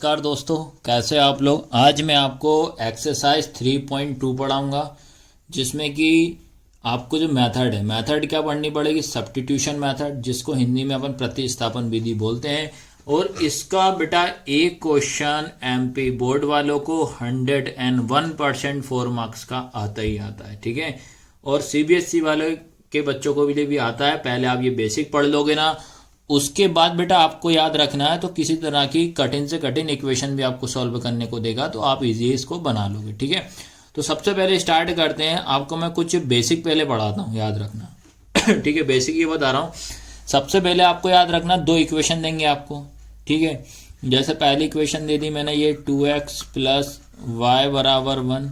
नमस्कार दोस्तों, कैसे आप लोग। आज मैं आपको एक्सरसाइज 3.2 पढ़ाऊंगा, जिसमें कि आपको जो मेथड क्या पढ़नी पड़ेगी, सब्स्टिट्यूशन मेथड, जिसको हिंदी में अपन प्रतिस्थापन विधि बोलते हैं। और इसका बेटा एक क्वेश्चन एमपी बोर्ड वालों को 101% 4 मार्क्स का आता ही आता है, ठीक है। और सीबीएसई वाले के बच्चों को भी आता है। पहले आप ये बेसिक पढ़ लोगे ना, उसके बाद बेटा आपको याद रखना है, तो किसी तरह की कठिन से कठिन इक्वेशन भी आपको सॉल्व करने को देगा तो आप इजी इसको बना लोगे, ठीक है। तो सबसे पहले स्टार्ट करते हैं। आपको मैं कुछ बेसिक पहले पढ़ाता हूँ, याद रखना ठीक है। बेसिक ये बता रहा हूँ। सबसे पहले आपको याद रखना, दो इक्वेशन देंगे आपको, ठीक है। जैसे पहली इक्वेशन दे दी मैंने, ये 2x प्लस वाई बराबर 1,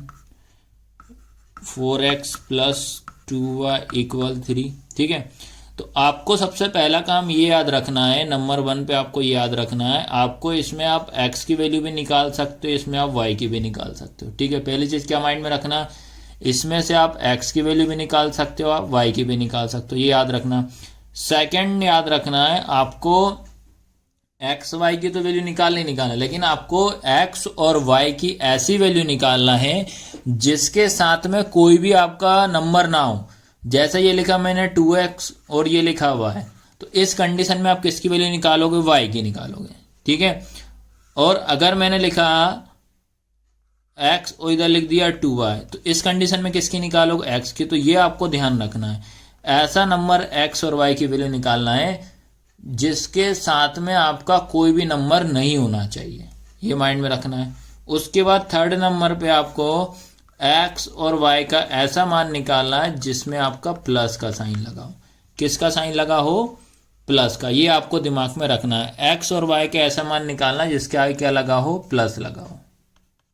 4x प्लस 2y इक्वल 3, ठीक है। तो आपको सबसे पहला काम ये याद रखना है, नंबर 1 पे आपको ये याद रखना है, आपको इसमें आप x की वैल्यू भी निकाल सकते हो, इसमें आप y की भी निकाल सकते हो, ठीक है। पहली चीज़ क्या माइंड में रखना, इसमें से आप x की वैल्यू भी निकाल सकते हो, आप y की भी निकाल सकते हो, ये याद रखना। सेकंड याद रखना है, आपको x y की तो वैल्यू निकालना, लेकिन आपको x और y की ऐसी वैल्यू निकालना है जिसके साथ में कोई भी आपका नंबर ना हो। जैसे ये लिखा मैंने 2x और ये लिखा हुआ है, तो इस कंडीशन में आप किसकी वैल्यू निकालोगे, y की निकालोगे, ठीक है। और अगर मैंने लिखा x और इधर लिख दिया 2y, तो इस कंडीशन में किसकी निकालोगे, x की। तो ये आपको ध्यान रखना है, ऐसा नंबर x और y की वैल्यू निकालना है जिसके साथ में आपका कोई भी नंबर नहीं होना चाहिए, ये माइंड में रखना है। उसके बाद थर्ड नंबर पे आपको x और y का ऐसा मान निकालना है जिसमें आपका प्लस का साइन लगा हो। किसका साइन लगा हो, प्लस का। ये आपको दिमाग में रखना है, x और y का ऐसा मान निकालना है जिसके आगे क्या लगा हो, प्लस लगा हो,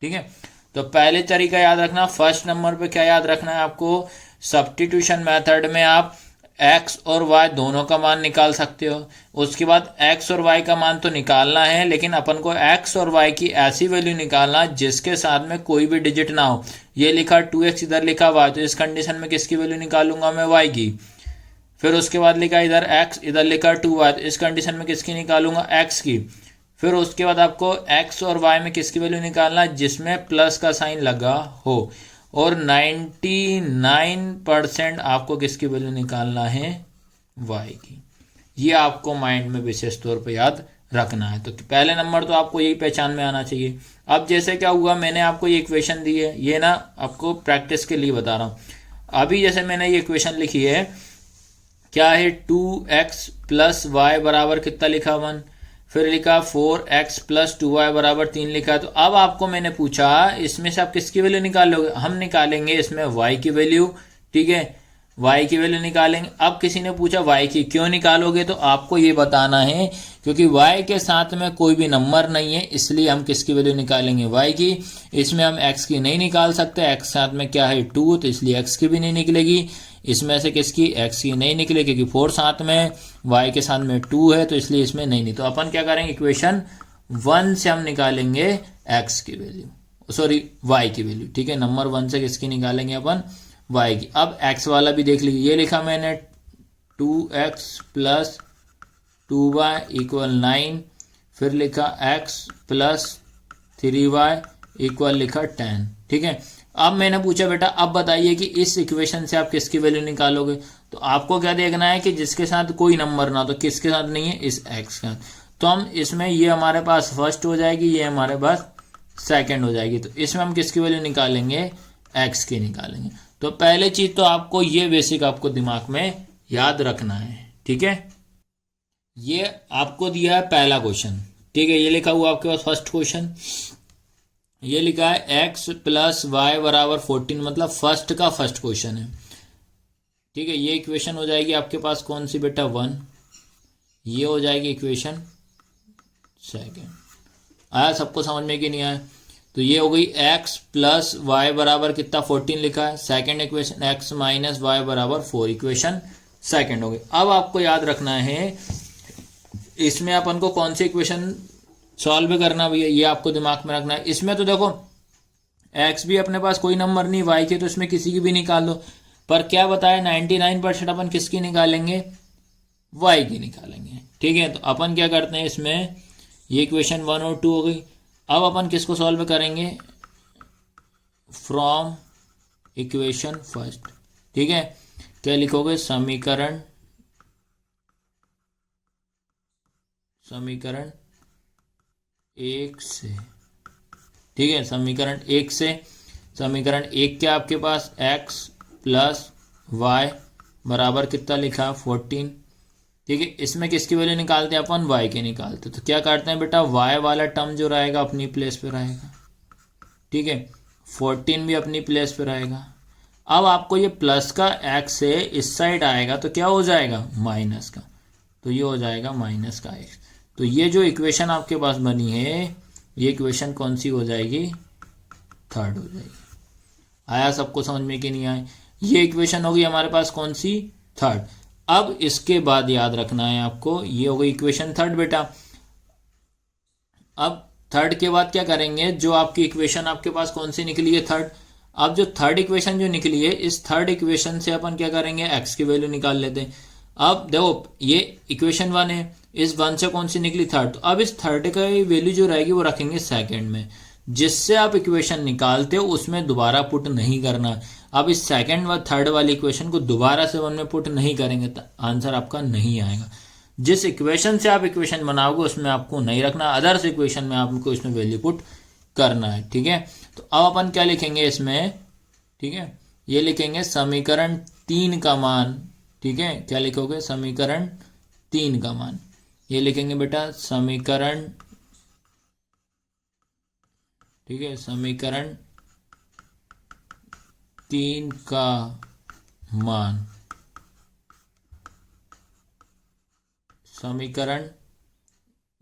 ठीक है। तो पहले तरीका याद रखना। फर्स्ट नंबर पे क्या याद रखना है आपको, सब्स्टिट्यूशन मेथड में आप x और y दोनों का मान निकाल सकते हो। उसके बाद x और y का मान तो निकालना है, लेकिन अपन को x और y की ऐसी वैल्यू निकालना जिसके साथ में कोई भी डिजिट ना हो। ये लिखा 2x, इधर लिखा y, तो इस कंडीशन में किसकी वैल्यू निकालूंगा मैं, y की। फिर उसके बाद लिखा इधर x, इधर लिखा 2y, तो इस कंडीशन में किसकी निकालूंगा, x की। फिर उसके बाद आपको x और y में किसकी वैल्यू निकालना जिसमें प्लस का साइन लगा हो। और 99% आपको किसकी वैल्यू निकालना है, y की। ये आपको माइंड में विशेष तौर पे याद रखना है। तो पहले नंबर तो आपको यही पहचान में आना चाहिए। अब जैसे क्या हुआ, मैंने आपको ये इक्वेशन दी है, ये ना आपको प्रैक्टिस के लिए बता रहा हूँ। अभी जैसे मैंने ये इक्वेशन लिखी है, क्या है, 2x प्लस वाई बराबर कितना लिखा, 1। फिर लिखा 4x प्लस 2y बराबर 3 लिखा। तो अब आपको मैंने पूछा इसमें से आप किसकी वैल्यू निकालोगे, हम निकालेंगे इसमें y की वैल्यू, ठीक है, y की वैल्यू निकालेंगे। अब किसी ने पूछा y की क्यों निकालोगे, तो आपको ये बताना है क्योंकि y के साथ में कोई भी नंबर नहीं है, इसलिए हम किसकी वैल्यू निकालेंगे, y की। इसमें हम x की नहीं निकाल सकते, x साथ में क्या है 2, तो इसलिए x की भी नहीं निकलेगी। इसमें से किसकी, x की नहीं निकले क्योंकि 4 साथ में, y के साथ में 2 है, तो इसलिए इसमें नहीं। तो अपन क्या करेंगे, इक्वेशन 1 से हम निकालेंगे x की वैल्यू, सॉरी y की वैल्यू, ठीक है। नंबर 1 से किसकी निकालेंगे अपन, y की। अब x वाला भी देख लीजिए, ये लिखा मैंने 2x प्लस 2y इक्वल 9। फिर लिखा x प्लस 3y इक्वल लिखा 10, ठीक है। अब मैंने पूछा बेटा अब बताइए कि इस इक्वेशन से आप किसकी वैल्यू निकालोगे। तो आपको क्या देखना है कि जिसके साथ कोई नंबर ना, तो किसके साथ नहीं है, इस x का। तो हम इसमें ये हमारे पास फर्स्ट हो जाएगी, ये हमारे पास सेकंड हो जाएगी। तो इसमें हम किसकी वैल्यू निकालेंगे, x की निकालेंगे। तो पहले चीज तो आपको ये बेसिक आपको दिमाग में याद रखना है, ठीक है। ये आपको दिया है पहला क्वेश्चन, ठीक है। ये लिखा हुआ आपके पास फर्स्ट क्वेश्चन, ये लिखा है x प्लस वाई बराबर 14, मतलब फर्स्ट का फर्स्ट क्वेश्चन है, ठीक है। ये इक्वेशन हो जाएगी आपके पास कौन सी बेटा, 1। ये हो जाएगी इक्वेशन सेकंड। आया सबको समझ में कि नहीं आया। तो ये हो गई x प्लस वाई बराबर कितना, 14 लिखा है। Second equation x minus y बराबर 4, इक्वेशन सेकंड हो गई। अब आपको याद रखना है इसमें अपन को कौन सी इक्वेशन सॉल्व करना भैया, ये आपको दिमाग में रखना है। इसमें तो देखो x भी अपने पास कोई नंबर नहीं, y के तो इसमें किसी की भी निकाल दो, पर क्या बताया 99% अपन किसकी निकालेंगे, y की निकालेंगे, ठीक है। तो अपन क्या करते हैं, इसमें ये इक्वेशन 1 और 2 हो गई। अब अपन किसको सॉल्व करेंगे, फ्रॉम इक्वेशन फर्स्ट। ठीक है, क्या लिखोगे, समीकरण एक से। ठीक है, समीकरण एक से, समीकरण एक क्या आपके पास, x प्लस वाई बराबर कितना लिखा, 14। ठीक है, इसमें किसकी वैल्यू निकालते हैं अपन, y के निकालते, तो क्या करते हैं बेटा, y वाला टर्म जो रहेगा अपनी प्लेस पे रहेगा। ठीक है, 14 भी अपनी प्लेस पे रहेगा। अब आपको ये प्लस का x है इस साइड आएगा तो क्या हो जाएगा, माइनस का, तो ये हो जाएगा माइनस का x। तो ये जो इक्वेशन आपके पास बनी है, ये इक्वेशन कौन सी हो जाएगी, थर्ड हो जाएगी। आया सबको समझ में कि नहीं आया, ये इक्वेशन होगी हमारे पास कौन सी, थर्ड। अब इसके बाद याद रखना है आपको, ये हो गई इक्वेशन थर्ड बेटा। अब थर्ड के बाद क्या करेंगे, जो आपकी इक्वेशन आपके पास कौन सी निकली है, थर्ड। अब जो थर्ड इक्वेशन जो निकली है, इस थर्ड इक्वेशन से अपन क्या करेंगे, एक्स की वैल्यू निकाल लेते हैं। अब देखो ये इक्वेशन वन है, इस वन से कौन सी निकली, थर्ड। तो अब इस थर्ड का वैल्यू जो रहेगी वो रखेंगे सेकंड में, जिससे आप इक्वेशन निकालते हो उसमें दोबारा पुट नहीं करना। अब इस सेकंड व थर्ड वाली इक्वेशन को दोबारा से वन में पुट नहीं करेंगे तो आंसर आपका नहीं आएगा। जिस इक्वेशन से आप इक्वेशन बनाओगे उसमें आपको नहीं रखना, अदर्स इक्वेशन में आपको इसमें वैल्यू पुट करना है। ठीक है, तो अब अपन क्या लिखेंगे इसमें, ठीक है, ये लिखेंगे समीकरण 3 का मान। ठीक है, क्या लिखोगे, समीकरण 3 का मान, ये लिखेंगे बेटा समीकरण, ठीक है, समीकरण 3 का मान समीकरण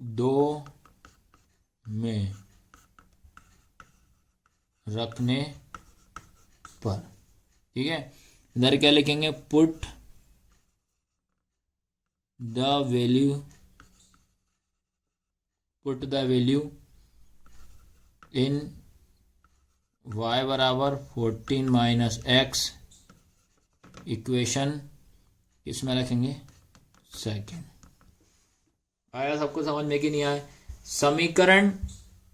2 में रखने पर। ठीक है, इधर क्या लिखेंगे, put the value in y बराबर 14 माइनस एक्स, इक्वेशन किसमें रखेंगे, सेकेंड। आया सबको समझ में कि नहीं आया, समीकरण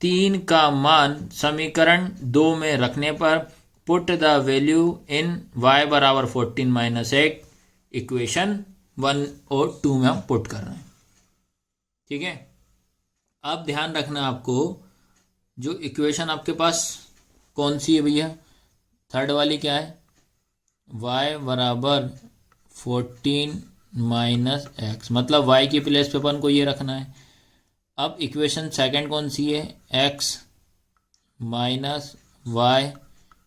3 का मान समीकरण 2 में रखने पर put the value in y बराबर 14 माइनस एक, इक्वेशन 1 और 2 में हम पुट कर रहे हैं। ठीक है, अब ध्यान रखना आपको, जो इक्वेशन आपके पास कौन सी है भैया, थर्ड वाली क्या है, y बराबर 14 माइनस एक्स, मतलब y की प्लेस पे अपन को ये रखना है। अब इक्वेशन सेकंड कौन सी है, x माइनस वाई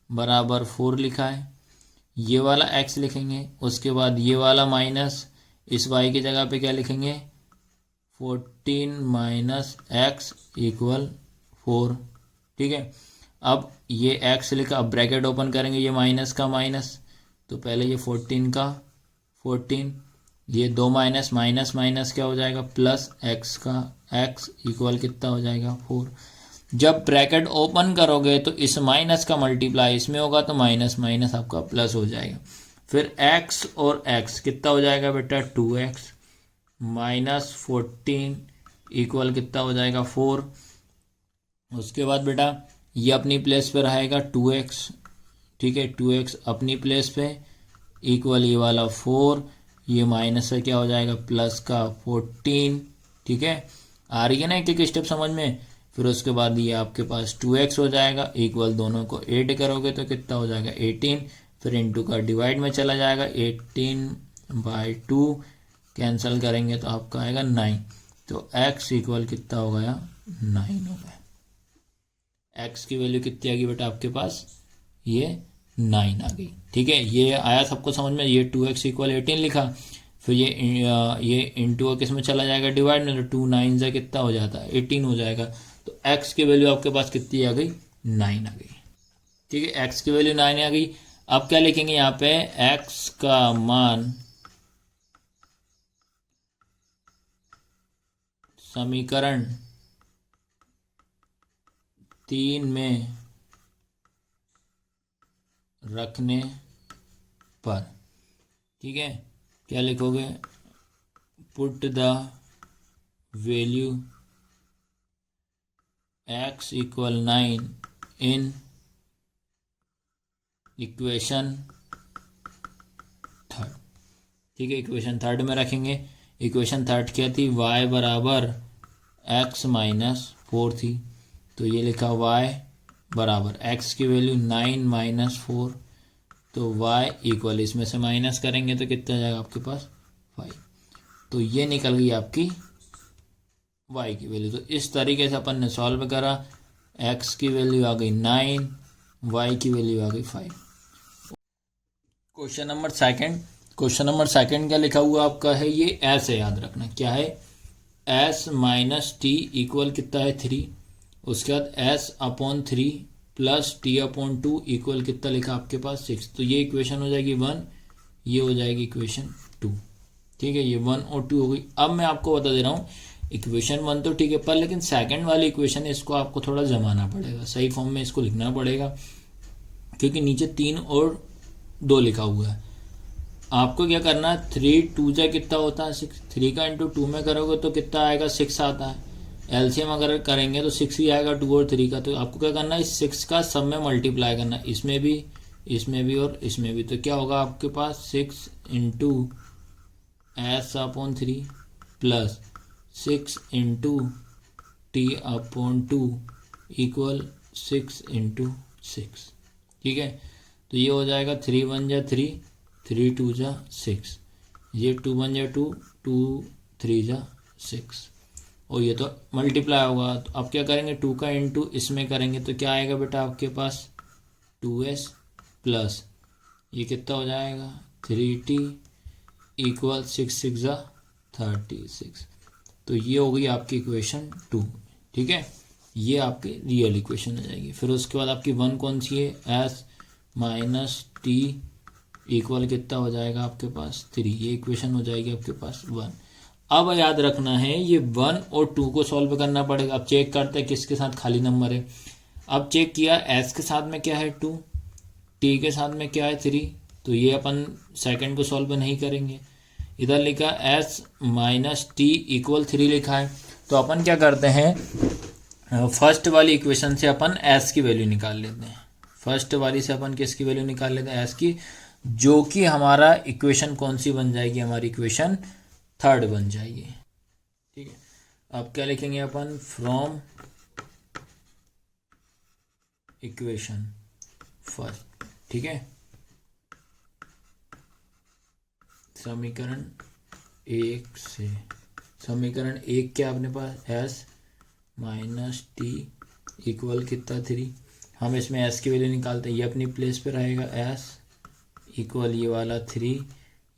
बराबर 4 लिखा है, ये वाला x लिखेंगे, उसके बाद ये वाला माइनस, इस y की जगह पे क्या लिखेंगे, 14 माइनस एक्स इक्वल 4। ठीक है, अब ये x लिखा, अब ब्रैकेट ओपन करेंगे, ये माइनस का माइनस, तो पहले ये 14 का 14, ये 2 माइनस माइनस माइनस क्या हो जाएगा, प्लस x का x इक्वल कितना हो जाएगा, 4। जब ब्रैकेट ओपन करोगे तो इस माइनस का मल्टीप्लाई इसमें होगा तो माइनस माइनस आपका प्लस हो जाएगा। फिर x और x कितना हो जाएगा बेटा, 2x माइनस 14 इक्वल कितना हो जाएगा, 4। उसके बाद बेटा ये अपनी प्लेस पे रहेगा 2x। ठीक है, 2x अपनी प्लेस पे इक्वल ये वाला 4, ये माइनस से क्या हो जाएगा, प्लस का 14। ठीक है, आ रही है ना एक एक स्टेप समझ में। फिर उसके बाद ये आपके पास 2x हो जाएगा इक्वल, दोनों को ऐड करोगे तो कितना हो जाएगा, 18। फिर इनटू का डिवाइड में चला जाएगा, 18/2 कैंसिल करेंगे तो आपका आएगा 9। तो x इक्वल कितना हो गया, 9 हो गया। x की वैल्यू कितनी आ गई बेटा आपके पास, ये 9 आ गई। ठीक है, ये आया सबको समझ में, ये 2x इक्वल 18 लिखा, फिर ये इंटू किस में चला जाएगा, डिवाइड में, तो 2 9 से कितना हो जाता है, 18 हो जाएगा। तो x की वैल्यू आपके पास कितनी आ गई, 9 आ गई। ठीक है, x की वैल्यू 9 आ गई। अब क्या लिखेंगे यहाँ पे, x का मान समीकरण 3 में रखने पर। ठीक है, क्या लिखोगे, put the value x equal 9 in equation third. ठीक है, इक्वेशन थर्ड में रखेंगे। इक्वेशन थर्ड क्या थी, y बराबर x माइनस 4 थी, तो ये लिखा y बराबर x की वैल्यू 9 माइनस 4, तो y इक्वल इसमें से माइनस करेंगे तो कितना जाएगा आपके पास 5। तो ये निकल गई आपकी y की वैल्यू। तो इस तरीके से अपन ने सॉल्व करा, x की वैल्यू आ गई 9, y की वैल्यू आ गई 5। Question number second. Question number second क्या लिखा हुआ आपका है, ये एस है, याद रखना क्या है, एस माइनस टी इक्वल कितना है 3, उसके बाद S upon 3 plus T upon 2 equal कितना लिखा आपके पास 6। तो ये इक्वेशन हो जाएगी 1, ये हो जाएगी इक्वेशन 2। ठीक है, ये 1 और 2 हो गई। अब मैं आपको बता दे रहा हूँ, इक्वेशन 1 तो ठीक है, पर लेकिन सेकंड वाली इक्वेशन है, इसको आपको थोड़ा जमाना पड़ेगा, सही फॉर्म में इसको लिखना पड़ेगा, क्योंकि नीचे 3 और 2 लिखा हुआ है। आपको क्या करना है, 3 2 जा कितना होता है 6, 3 का इंटू 2 में करोगे तो कितना आएगा 6 आता है। एलसीएम अगर करेंगे तो 6 ही आएगा 2 और 3 का। तो आपको क्या करना है, इस 6 का सब में मल्टीप्लाई करना है, इसमें भी और इसमें भी। तो क्या होगा आपके पास 6 into S upon 3 plus 6 into T upon 2 equal 6 into 6। ठीक है, तो ये हो जाएगा 3 1 जा 3, 3 2 जा 6, ये 2 1 जा 2, 2 3 जा 6, और ये तो मल्टीप्लाई होगा। तो अब क्या करेंगे, 2 का इंटू इसमें करेंगे तो क्या आएगा बेटा आपके पास 2s प्लस ये कितना हो जाएगा 3t इक्वल 6 6 जा 36। तो ये हो गई आपकी इक्वेशन 2। ठीक है, ये आपकी रियल इक्वेशन हो जाएगी। फिर उसके बाद आपकी 1 कौन सी है, एस माइनस टी इक्वल कितना हो जाएगा आपके पास 3, ये इक्वेशन हो जाएगी आपके पास 1। अब याद रखना है, ये 1 और 2 को सॉल्व करना पड़ेगा। अब चेक करते हैं किसके साथ खाली नंबर है। अब चेक किया, एस के साथ में क्या है 2, टी के साथ में क्या है 3, तो ये अपन सेकंड को सॉल्व नहीं करेंगे। इधर लिखा एस माइनस टी इक्वल 3 लिखा है, तो अपन क्या करते हैं, फर्स्ट वाली इक्वेशन से अपन एस की वैल्यू निकाल लेते हैं। फर्स्ट वाली से अपन किसकी वैल्यू निकाल लेते हैं, एस की, जो कि हमारा इक्वेशन कौन सी बन जाएगी, हमारी इक्वेशन थर्ड बन जाएगी। ठीक है, अब क्या लिखेंगे अपन, फ्रॉम इक्वेशन फर्स्ट। ठीक है, समीकरण 1 से, समीकरण 1 क्या अपने पास, एस माइनस टी इक्वल कितना 3, हम इसमें एस की वैल्यू निकालते हैं, ये अपनी प्लेस पे रहेगा, एस इक्वल ये वाला 3,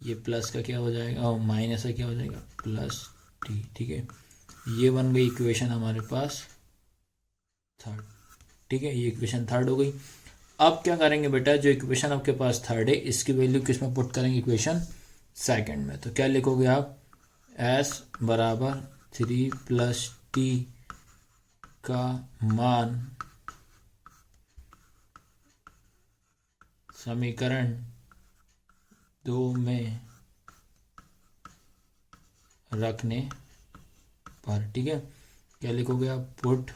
ये प्लस का क्या हो जाएगा और माइनस का क्या हो जाएगा प्लस टी। ठीक है, ये बन गई इक्वेशन हमारे पास थर्ड। ठीक है, ये इक्वेशन थर्ड हो गई। अब क्या करेंगे बेटा, जो इक्वेशन आपके पास थर्ड है इसकी वैल्यू किस में पुट करेंगे, इक्वेशन सेकंड में। तो क्या लिखोगे आप, एस बराबर 3 प्लस टी का मान समीकरण 2 में रखने पर। ठीक है, क्या लिखोगे आप, put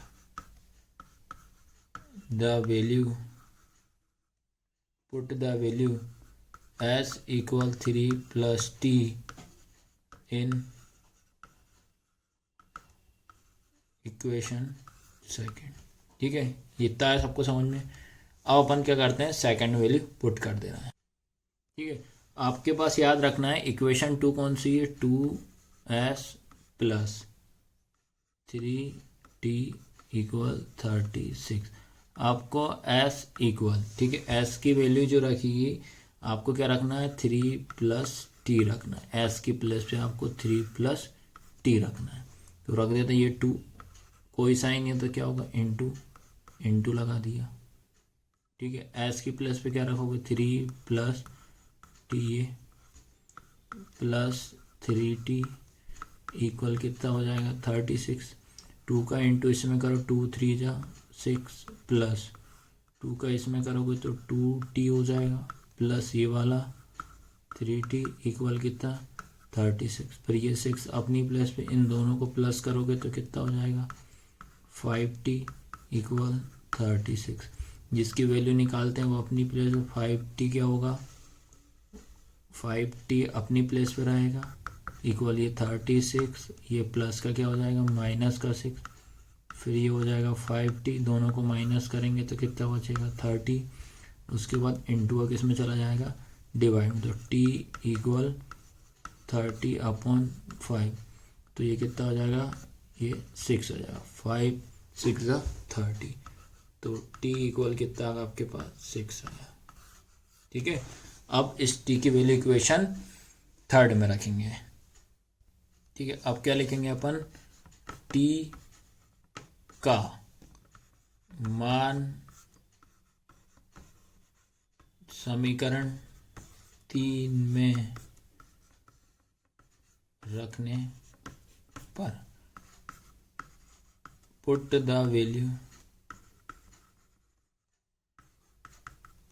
the value S equal 3 plus T in equation second. ठीक है, ये इतना है सबको समझ में। अब अपन क्या करते हैं, सेकंड वैल्यू पुट कर देना है। ठीक है, आपके पास याद रखना है इक्वेशन 2 कौन सी है, 2s प्लस 3t इक्वल 36। आपको s इक्वल, ठीक है, s की वैल्यू जो रखिएगी आपको क्या रखना है, 3 प्लस टी रखना है, s की प्लेस पे आपको 3 प्लस टी रखना है। तो रख देते हैं, ये 2 कोई साइन है तो क्या होगा, इंटू लगा दिया। ठीक है, एस की प्लस पे क्या रखोगे, 3 plus T plus 3t equal कितना हो जाएगा 36। 2 का इंटू इसमें करो, 2 3 जा 6 प्लस 2 का इसमें करोगे तो 2t हो जाएगा प्लस ये वाला 3t इक्वल कितना 36। फिर ये 6 अपनी प्लेस पे, इन दोनों को प्लस करोगे तो कितना हो जाएगा 5t इक्वल 36। जिसकी वैल्यू निकालते हैं वो अपनी प्लेस पे 5t क्या होगा, 5t अपनी प्लेस पे रहेगा इक्वल ये 36, ये प्लस का क्या हो जाएगा माइनस का 6, फिर ये हो जाएगा 5t, दोनों को माइनस करेंगे तो कितना बचेगा 30। उसके बाद इंटू किस में चला जाएगा डिवाइड, तो t इक्वल 30/5, तो ये कितना हो जाएगा ये 6 हो जाएगा, 5 6 30, तो t इक्वल कितना आएगा आपके पास 6 आया। ठीक है, अब इस t की वैल्यू इक्वेशन थर्ड में रखेंगे। ठीक है, अब क्या लिखेंगे अपन, t का मान समीकरण 3 में रखने पर पुट द वैल्यू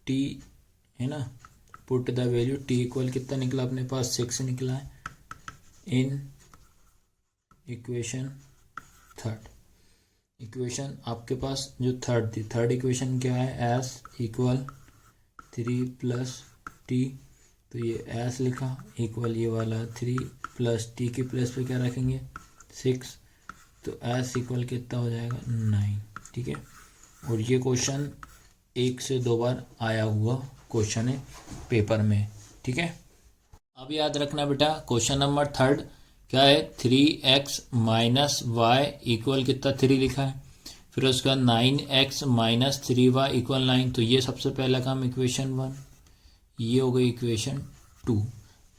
t है ना, put the value t equal कितना निकला अपने पास 6 निकला है इन इक्वेशन थर्ड। इक्वेशन आपके पास जो थर्ड थी, थर्ड इक्वेशन क्या है, s इक्वल 3 प्लस टी, तो ये s लिखा इक्वल ये वाला 3 प्लस टी की प्लस पे क्या रखेंगे 6, तो s इक्वल कितना हो जाएगा 9। ठीक है, और ये क्वेश्चन 1 से 2 बार आया हुआ क्वेश्चन है पेपर में। ठीक है, अब याद रखना बेटा क्वेश्चन नंबर थर्ड क्या है, 3x माइनस वाई इक्वल कितना 3 लिखा है, फिर उसका 9x माइनस 3y इक्वल 9, तो ये सबसे पहला काम इक्वेशन 1, ये हो गई इक्वेशन 2।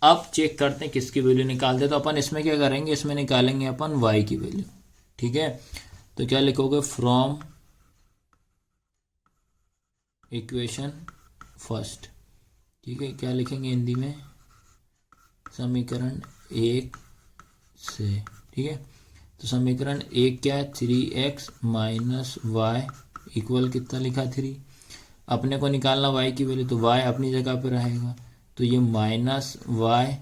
अब चेक करते हैं किसकी वैल्यू निकालते हैं, तो अपन इसमें क्या करेंगे, इसमें निकालेंगे अपन y की वैल्यू। ठीक है, तो क्या लिखोगे, फ्रॉम इक्वेशन फर्स्ट। ठीक है, क्या लिखेंगे हिंदी में, समीकरण 1 से। ठीक है, तो समीकरण 1 क्या है, 3x माइनस वाई इक्वल कितना लिखा 3, अपने को निकालना y की वैल्यू, तो y अपनी जगह पे रहेगा, तो ये माइनस वाई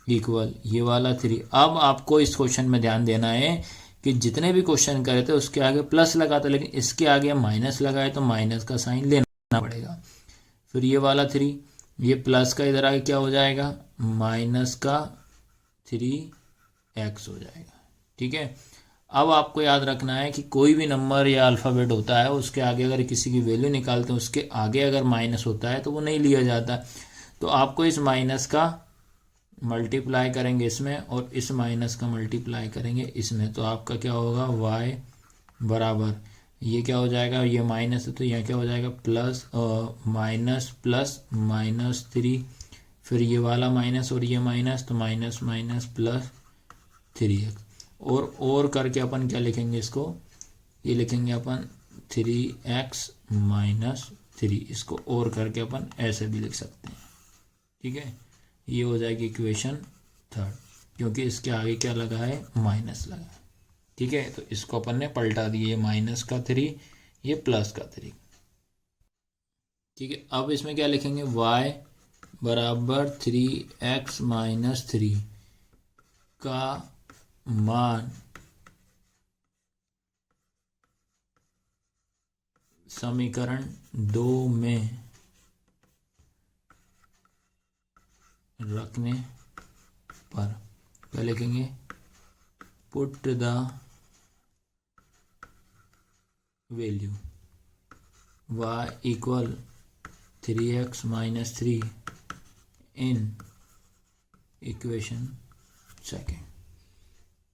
इक्वल ये वाला 3। अब आपको इस क्वेश्चन में ध्यान देना है कि जितने भी क्वेश्चन करे थे उसके आगे प्लस लगाते, लेकिन इसके आगे माइनस लगाए तो माइनस का साइन लेना पड़ेगा। फिर ये वाला 3, ये प्लस का इधर आगे क्या हो जाएगा माइनस का 3x हो जाएगा। ठीक है, अब आपको याद रखना है कि कोई भी नंबर या अल्फ़ाबेट होता है उसके आगे अगर किसी की वैल्यू निकालते हैं उसके आगे अगर माइनस होता है तो वो नहीं लिया जाता, तो आपको इस माइनस का मल्टीप्लाई करेंगे इसमें और इस माइनस का मल्टीप्लाई करेंगे इसमें, तो आपका क्या होगा y बराबर ये क्या हो जाएगा, ये माइनस है तो यह क्या हो जाएगा प्लस माइनस प्लस माइनस 3, फिर ये वाला माइनस और ये माइनस, तो माइनस माइनस प्लस 3x, और करके अपन क्या लिखेंगे इसको, ये लिखेंगे अपन 3x माइनस 3, इसको और करके अपन ऐसे भी लिख सकते हैं। ठीक है, ये हो जाएगी इक्वेशन थर्ड, क्योंकि इसके आगे क्या लगा है माइनस लगा है। ठीक है, तो इसको अपन ने पलटा दिया, ये माइनस का 3 ये प्लस का 3। ठीक है, अब इसमें क्या लिखेंगे, y बराबर 3x माइनस 3 का मान समीकरण 2 में रखने पर क्या लिखेंगे, put the value y equal 3x minus 3 in equation second.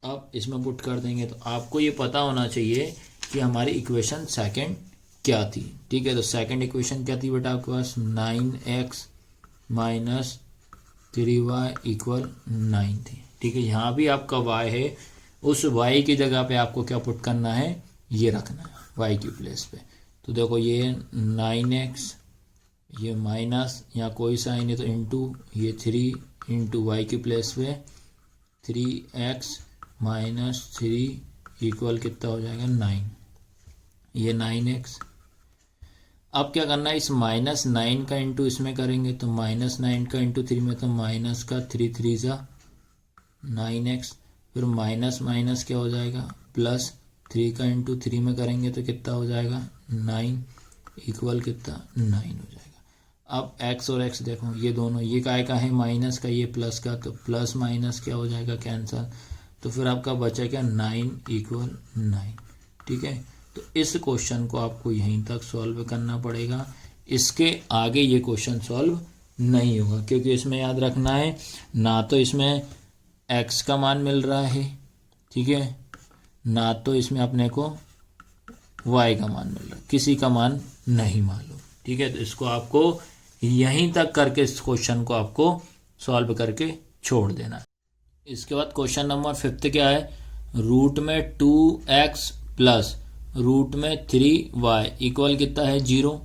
अब इसमें पुट कर देंगे, तो आपको ये पता होना चाहिए कि हमारी इक्वेशन सेकेंड क्या थी। ठीक है, तो सेकेंड इक्वेशन क्या थी बेटा आपके पास, 9x माइनस 3y इक्वल 9 थी। ठीक है, यहाँ भी आपका y है, उस y की जगह पे आपको क्या पुट करना है, ये रखना है y की प्लेस पे। तो देखो ये 9x, ये माइनस यहाँ कोई साइन है तो इंटू ये 3 इंटू वाई की प्लेस पे 3x माइनस 3 इक्वल कितना हो जाएगा 9, ये 9x। अब क्या करना है, इस माइनस 9 का इंटू इसमें करेंगे तो माइनस 9 का इंटू 3 में, तो माइनस का 3 3 जा 9x, फिर माइनस माइनस क्या हो जाएगा प्लस 3 का इंटू 3 में करेंगे तो कितना हो जाएगा 9 इक्वल कितना 9 हो जाएगा। अब x और x देखो ये दोनों, ये काय का है माइनस का, ये प्लस का, तो प्लस माइनस क्या हो जाएगा कैंसल, तो फिर आपका बचा क्या 9 इक्वल 9। ठीक है, तो इस क्वेश्चन को आपको यहीं तक सॉल्व करना पड़ेगा, इसके आगे ये क्वेश्चन सॉल्व नहीं होगा, क्योंकि इसमें याद रखना है ना तो इसमें x का मान मिल रहा है, ठीक है, ना तो इसमें अपने को y का मान मिल रहा है, किसी का मान नहीं मालूम। ठीक है, तो इसको आपको यहीं तक करके इस क्वेश्चन को आपको सॉल्व करके छोड़ देना है। इसके बाद क्वेश्चन नंबर 5 क्या है, रूट में 2x प्लस रूट में 3y इक्वल कितना है 0।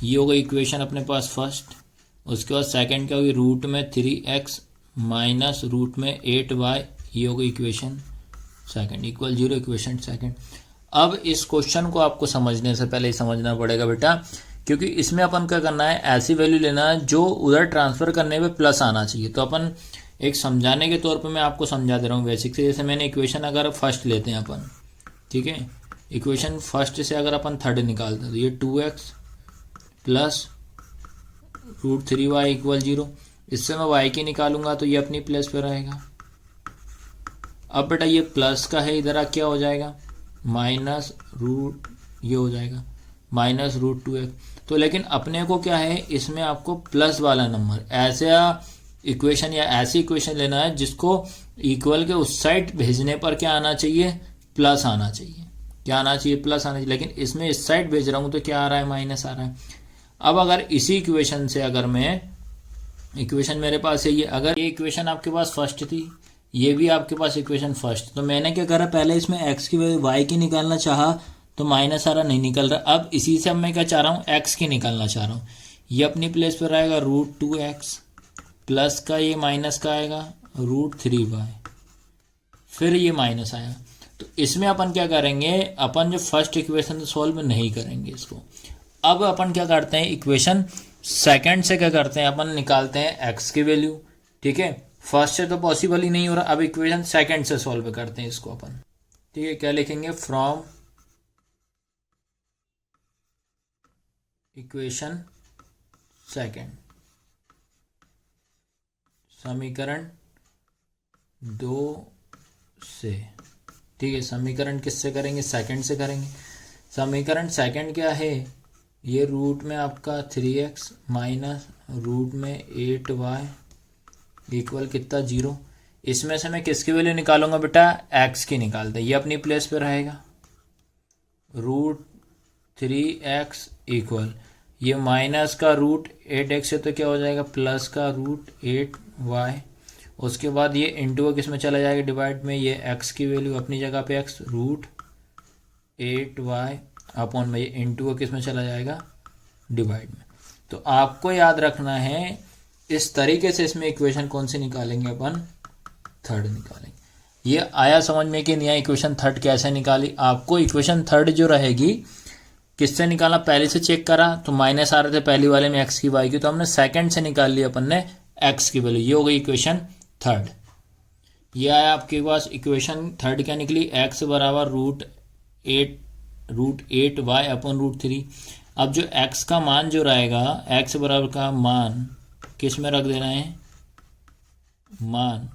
ये होगा इक्वेशन अपने पास फर्स्ट। उसके बाद सेकंड क्या होगी, रूट में 3x माइनस रूट में 8y, ये होगा equation second equal 0, equation second. अब इस क्वेश्चन को आपको समझने से पहले ही समझना पड़ेगा बेटा, क्योंकि इसमें अपन क्या करना है, ऐसी वैल्यू लेना है जो उधर ट्रांसफर करने पे प्लस आना चाहिए। तो अपन एक समझाने के तौर पे मैं आपको समझा दे रहा हूँ बेसिक से। जैसे मैंने इक्वेशन अगर फर्स्ट लेते हैं अपन, ठीक है, इक्वेशन फर्स्ट से अगर अपन थर्ड निकालते हैं तो ये 2x plus root 3y equal 0, इससे मैं y की निकालूंगा तो ये अपनी प्लस पे रहेगा। अब बेटा ये प्लस का है, इधर क्या हो जाएगा माइनस रूट, ये हो जाएगा माइनस रूट 2x। तो लेकिन अपने को क्या है, इसमें आपको प्लस वाला नंबर ऐसा इक्वेशन या ऐसी इक्वेशन लेना है जिसको इक्वल के उस साइड भेजने पर क्या आना चाहिए, प्लस आना चाहिए। क्या आना चाहिए, प्लस आना चाहिए। लेकिन इसमें इस साइड भेज रहा हूं तो क्या आ रहा है, माइनस आ रहा है। अब अगर इसी इक्वेशन से अगर मैं, इक्वेशन मेरे पास है ये, अगर ये इक्वेशन आपके पास फर्स्ट थी, ये भी आपके पास इक्वेशन फर्स्ट, तो मैंने क्या करा, पहले इसमें x की वैल्यू y की निकालना चाहा तो माइनस आ रहा, नहीं निकल रहा। अब इसी से अब मैं क्या चाह रहा हूँ, x की निकालना चाह रहा हूँ। ये अपनी प्लेस पर आएगा रूट 2x प्लस का ये माइनस का आएगा रूट 3y, फिर ये माइनस आया। तो इसमें अपन क्या करेंगे, अपन जो फर्स्ट इक्वेशन सॉल्व नहीं करेंगे इसको। अब अपन क्या करते हैं, इक्वेशन सेकंड से क्या करते हैं, अपन निकालते हैं x की वैल्यू। ठीक है, फर्स्ट से तो पॉसिबल ही नहीं हो रहा, अब इक्वेशन सेकंड से सॉल्व करते हैं इसको अपन। ठीक है, क्या लिखेंगे, फ्रॉम इक्वेशन सेकंड, समीकरण 2 से। ठीक है, समीकरण किससे करेंगे, सेकंड से करेंगे। समीकरण सेकंड क्या है, ये रूट में आपका 3x माइनस रूट में 8y इक्वल कितना 0। इसमें से मैं किसकी वैल्यू निकालूंगा बेटा, x की निकालते हैं। ये अपनी प्लेस पे रहेगा रूट 3x इक्वल ये माइनस का रूट 8x है तो क्या हो जाएगा प्लस का रूट 8y। उसके बाद ये इंटू किस में चला जाएगा, डिवाइड में, ये x की वैल्यू अपनी जगह पे x रूट 8y अपॉन में, ये इंटू किस में चला जाएगा, डिवाइड में। तो आपको याद रखना है इस तरीके से इसमें इक्वेशन कौन सी निकालेंगे अपन, थर्ड निकालेंगे। ये आया समझ में कि नहीं आया, इक्वेशन थर्ड कैसे निकाली। आपको इक्वेशन थर्ड जो रहेगी किससे निकालना, पहले से चेक करा तो माइनस आ रहे थे पहली वाले में x की y की, तो हमने सेकंड से निकाल लिया अपन ने x की वैल्यू, ये हो गई इक्वेशन थर्ड। ये आया आपके पास इक्वेशन थर्ड, क्या निकली, x बराबर रूट 8y अपॉन रूट 3। अब जो x का मान जो रहेगा, x बराबर का मान किस में रख देना है, मान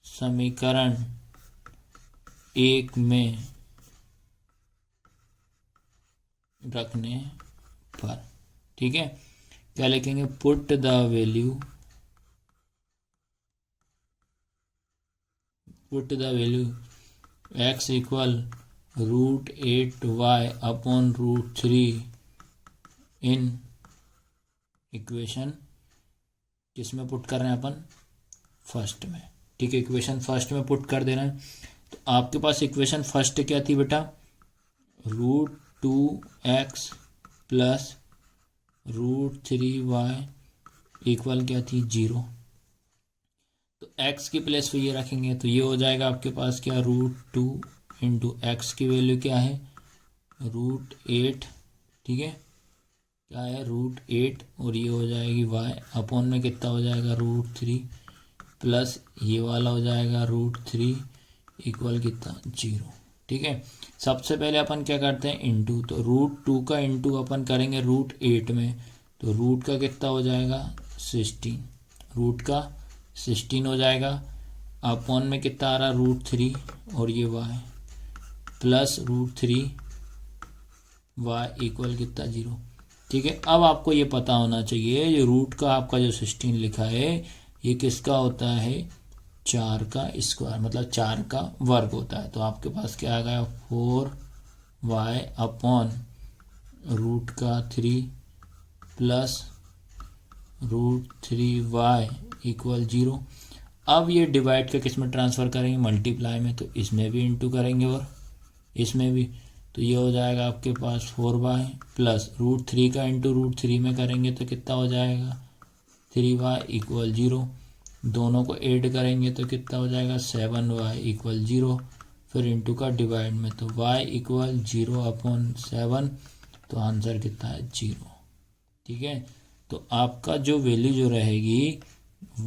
समीकरण 1 में रखने पर। ठीक है, क्या लिखेंगे, put the value, put the value x equal root 8y upon root 3 in equation किस में पुट कर रहे हैं अपन, फर्स्ट में। ठीक है, इक्वेशन फर्स्ट में पुट कर दे रहे हैं। तो आपके पास इक्वेशन फर्स्ट क्या थी बेटा, root 2x plus root 3y equal क्या थी 0। तो x की प्लेस पे ये रखेंगे तो ये हो जाएगा आपके पास क्या, रूट 2 इंटू एक्स की वैल्यू क्या है, रूट 8। ठीक है, क्या है, रूट 8, और ये हो जाएगी y अपॉन में कितना हो जाएगा, रूट 3 प्लस ये वाला हो जाएगा रूट 3 इक्वल कितना 0। ठीक है। सबसे पहले अपन क्या करते हैं इंटू, तो √2 का इंटू अपन करेंगे √8 में, तो रूट का कितना हो जाएगा 16, रूट का 16 हो जाएगा। अपॉन में कितना आ रहा √3 और ये y प्लस √3 y इक्वल कितना 0। ठीक है। अब आपको ये पता होना चाहिए ये रूट का आपका जो 16 लिखा है ये किसका होता है 4 का स्क्वायर, मतलब 4 का वर्ग होता है। तो आपके पास क्या आ गया 4y अपॉन रूट का 3 प्लस √3y इक्वल 0। अब ये डिवाइड का किस में ट्रांसफ़र करेंगे मल्टीप्लाई में, तो इसमें भी इंटू करेंगे और इसमें भी, तो ये हो जाएगा आपके पास 4y प्लस √3 का इंटू √3 में करेंगे तो कितना हो जाएगा 3y इक्वल 0। दोनों को ऐड करेंगे तो कितना हो जाएगा 7y इक्वल 0। फिर इंटू का डिवाइड में, तो y इक्वल 0 अपॉन 7, तो आंसर कितना है 0। ठीक है। तो आपका जो वैल्यू जो रहेगी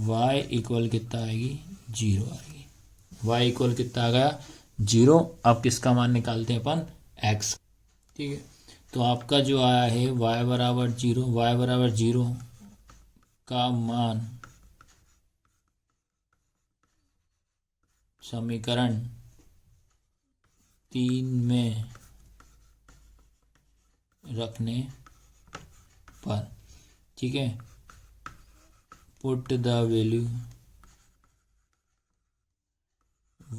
y इक्वल कितना आएगी 0 आएगी। y इक्वल कितना आ गया 0। अब किसका मान निकालते हैं अपन x। ठीक है। तो आपका जो आया है y बराबर 0, y बराबर 0 का मान समीकरण 3 में रखने पर, ठीक है, put the value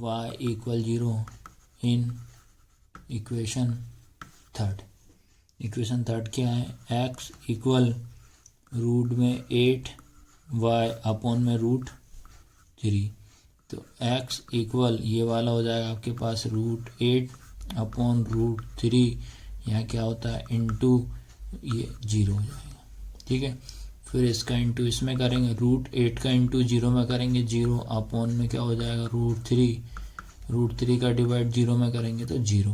y equal 0 in equation third. Equation third क्या है x इक्वल रूट में 8 y अपॉन में √3, तो x इक्वल ये वाला हो जाएगा आपके पास √8 अपॉन √3, यहाँ क्या होता है इंटू ये 0 हो जाएगा। ठीक है। फिर इसका इंटू इसमें करेंगे, √8 का इंटू 0 में करेंगे 0 अपॉन में क्या हो जाएगा √3 का डिवाइड 0 में करेंगे तो 0।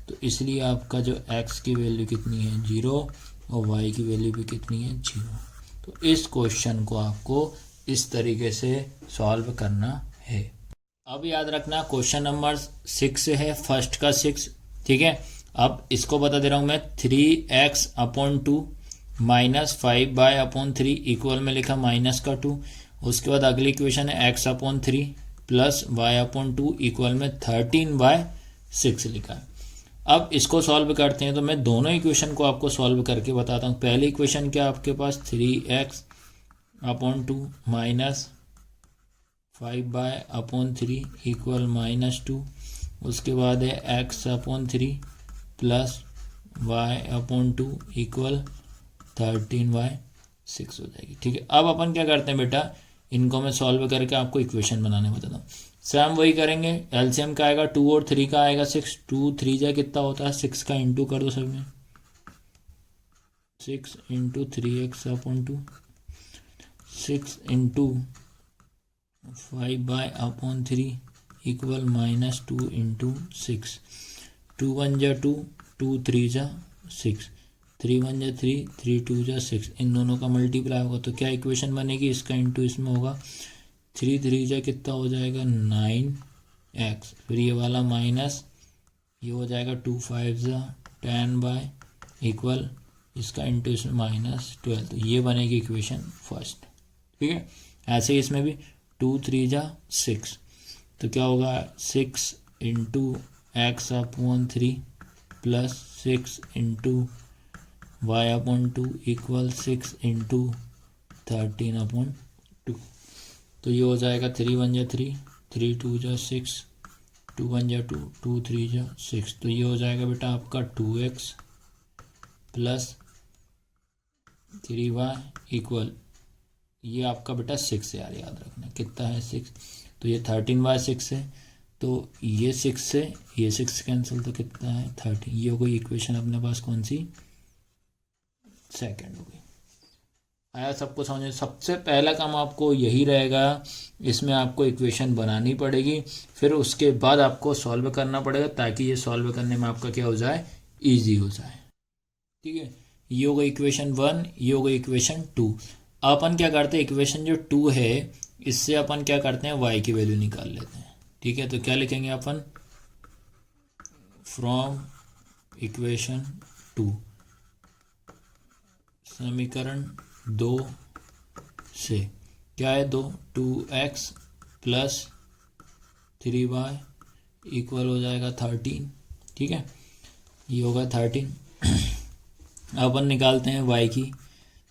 तो इसलिए आपका जो x की वैल्यू कितनी है 0 और y की वैल्यू भी कितनी है 0। तो इस क्वेश्चन को आपको इस तरीके से सॉल्व करना है। अब याद रखना क्वेश्चन नंबर 6 है, फर्स्ट का 6। ठीक है। अब इसको बता दे रहा हूँ मैं 3x upon 2 minus 5y/3 equal में लिखा माइनस का 2। उसके बाद अगली इक्वेशन है x upon 3 plus y/2 equal में 13y/6 लिखा है। अब इसको सॉल्व करते हैं, तो मैं दोनों इक्वेशन को आपको सॉल्व करके बताता हूँ। पहली इक्वेशन क्या आपके पास 3x upon 2 minus 5y/3 equal -2। उसके बाद है x upon 3 plus y/2 equal 13y/6 हो जाएगी। ठीक है। अब अपन क्या करते हैं बेटा, इनको मैं सॉल्व करके आपको इक्वेशन बनाने बताता हूँ। सेम वही करेंगे, एलसीएम का आएगा 2 और 3 का आएगा 6, 2 3 जा कितना होता है 6 का इंटू कर दो सब में, 6 into 3x upon 2, 6 into 5y/3 equal -2 into 6, 2 1 जा 2, 2 3 जा 6, 3 1 जा 3, 3 2 जा 6। इन दोनों का मल्टीप्लाई होगा तो क्या इक्वेशन बनेगी, इसका इंटू इसमें होगा, 3 3 जा कितना हो जाएगा 9x, फिर ये वाला माइनस ये हो जाएगा 2 5 जा 10y इक्वल इसका इंटू इसमें -12। तो ये बनेगी इक्वेशन फर्स्ट। ठीक है। ऐसे ही इसमें भी 2 3 जा 6, तो क्या होगा 6 into x upon 3 plus 6 into y/2 equal 6 into 13/2। तो ये हो जाएगा 3 1 जा 3, 3 2 जा 6, 2 1 जा 2, 2 3 जा 6। तो ये हो जाएगा बेटा आपका 2x प्लस 3y इक्वल ये आपका बेटा 6 है यार, याद रखना कितना है 6। तो ये 13y/6 है, तो ये 6 से ये 6 कैंसिल, तो कितना है 13। ये हो गई इक्वेशन अपने पास कौन सी, सेकंड हो गई। आया सबको समझ। सबसे पहला काम आपको यही रहेगा, इसमें आपको इक्वेशन बनानी पड़ेगी, फिर उसके बाद आपको सॉल्व करना पड़ेगा ताकि ये सॉल्व करने में आपका क्या हो जाए इजी हो जाए। ठीक है। ये हो गई इक्वेशन 1, ये हो गई इक्वेशन 2। अपन क्या करते हैं इक्वेशन जो 2 है इससे अपन क्या करते हैं y की वैल्यू निकाल लेते हैं। ठीक है। तो क्या लिखेंगे अपन फ्रॉम इक्वेशन 2, समीकरण 2 से क्या है 2x प्लस 3y इक्वल हो जाएगा 13। ठीक है, ये होगा 13। अपन निकालते हैं y की,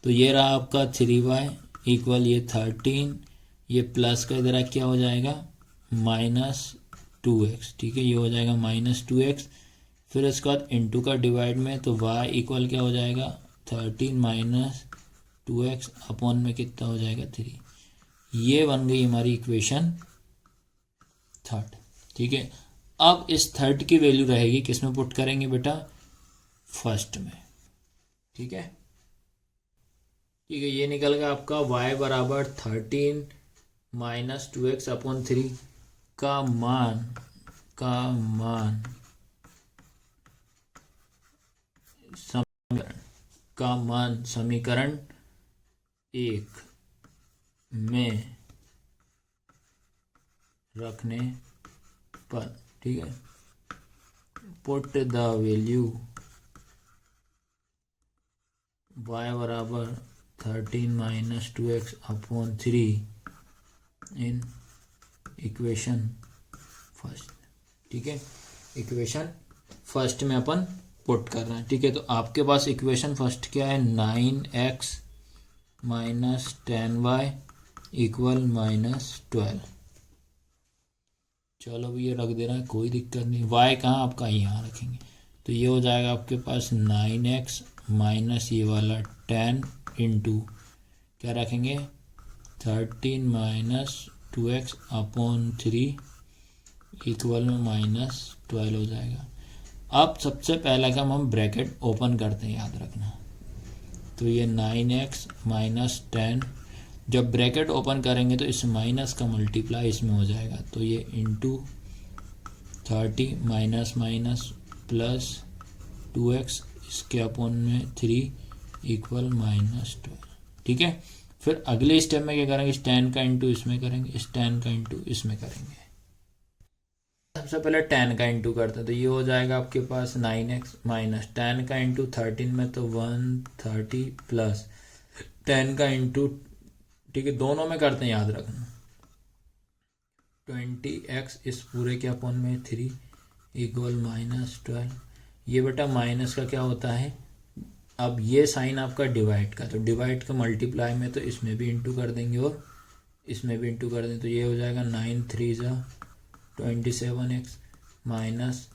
तो ये रहा आपका 3y इक्वल ये 13, ये प्लस का इधर क्या हो जाएगा -2x। ठीक है, ये हो जाएगा -2x। फिर इसके बाद इंटू का डिवाइड में, तो y इक्वल क्या हो जाएगा 13 - 2x अपॉन में कितना हो जाएगा 3। ये बन गई हमारी इक्वेशन 3। ठीक है, अब इस 3 की वैल्यू रहेगी किस में पुट करेंगे बेटा, फर्स्ट में। ठीक है, ठीक है, ये निकल गया आपका y बराबर 13 - 2x अपॉन 3 का मान समीकरण 1 में रखने पर। ठीक है, पुट द वैल्यू y बराबर 13 - 2x upon 3 in equation first. ठीक है, इक्वेशन फर्स्ट में अपन पुट कर रहे हैं। ठीक है, तो आपके पास इक्वेशन फर्स्ट क्या है 9x - 10y इक्वल -12। चलो भी ये रख दे रहा है, कोई दिक्कत नहीं। y कहाँ आपका यहाँ रखेंगे, तो ये हो जाएगा आपके पास 9x माइनस ये वाला 10 इंटू क्या रखेंगे 13 - 2x अपॉन 3 इक्वल में -12 हो जाएगा। अब सबसे पहला काम हम ब्रैकेट ओपन करते हैं, याद रखना। तो ये 9x - 10, जब ब्रैकेट ओपन करेंगे तो इस माइनस का मल्टीप्लाई इसमें हो जाएगा, तो ये इंटू 30 माइनस प्लस 2x इसके अपॉन में 3 इक्वल -12। ठीक है, फिर अगले स्टेप में क्या करेंगे, इस 10 का इंटू इसमें करेंगे, इस 10 का इंटू इसमें करेंगे। सबसे पहले 10 का इंटू करते हैं, तो ये हो जाएगा आपके पास 9x माइनस 10 का इंटू 13 में तो 130 प्लस 10 का इंटू, ठीक है दोनों में करते हैं याद रखना, 20x इस पूरे के अपॉन में 3 इक्वल -12। ये बेटा माइनस का क्या होता है, अब ये साइन आपका डिवाइड का, तो डिवाइड का मल्टीप्लाई में तो इसमें भी इंटू कर देंगे और इसमें भी इंटू कर देंगे, तो ये हो जाएगा 9 3 27x minus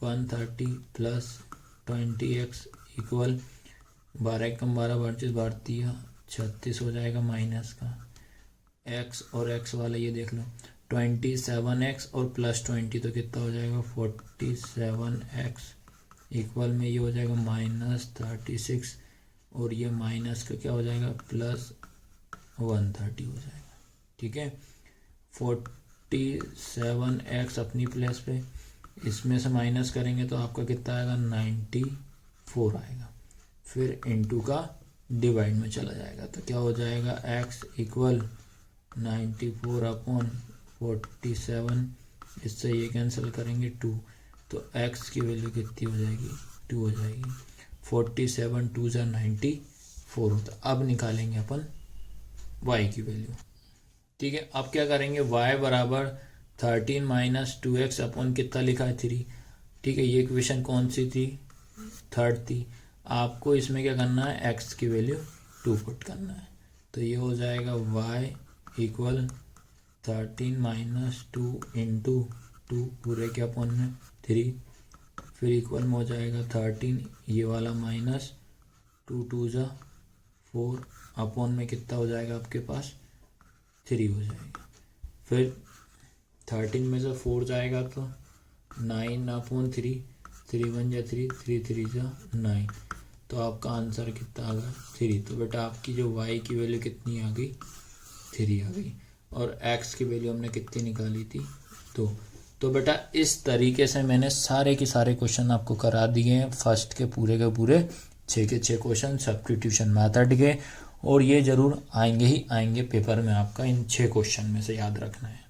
130 plus 20x equal 12 कम 12 32 36 हो जाएगा माइनस का x और x वाला ये देख लो 27x और प्लस 20 तो कितना हो जाएगा 47x इक्वल में ये हो जाएगा -36 और ये माइनस का क्या हो जाएगा प्लस 130 हो जाएगा। ठीक है, 47x अपनी प्लेस पे, इसमें से माइनस करेंगे तो आपका कितना आएगा 94 आएगा, फिर इनटू का डिवाइड में चला जाएगा, तो क्या हो जाएगा x इक्वल 94 अपॉन 47, इससे ये कैंसिल करेंगे 2, तो x की वैल्यू कितनी हो जाएगी 2 हो जाएगी। 47 2 = 94 होता। अब निकालेंगे अपन y की वैल्यू। ठीक है, अब क्या करेंगे y बराबर 13 - 2x अपॉन कितना लिखा है 3। ठीक है, ये इक्वेशन कौन सी थी, थर्ड थी। आपको इसमें क्या करना है x की वैल्यू 2 पुट करना है, तो ये हो जाएगा y इक्वल 13 - 2 इंटू 2 पूरे के अपॉन में 3, फिर इक्वल में हो जाएगा 13 ये वाला माइनस 2 2 = 4 अपॉन में कितना हो जाएगा आपके पास 3 हो जाएगा, फिर 13 में से 4 जाएगा तो 9 अपॉन 3, 3 1 = 3, 3 3 = 9, तो आपका आंसर कितना आ गया 3। तो बेटा आपकी जो y की वैल्यू कितनी आ गई 3 आ गई, और x की वैल्यू हमने कितनी निकाली थी 2। तो बेटा इस तरीके से मैंने सारे के सारे क्वेश्चन आपको करा दिए हैं, फर्स्ट के पूरे 6 के 6 क्वेश्चन सब्स्टिट्यूशन मेथड के, और ये जरूर आएंगे ही आएंगे पेपर में आपका, इन 6 क्वेश्चन में से याद रखना है।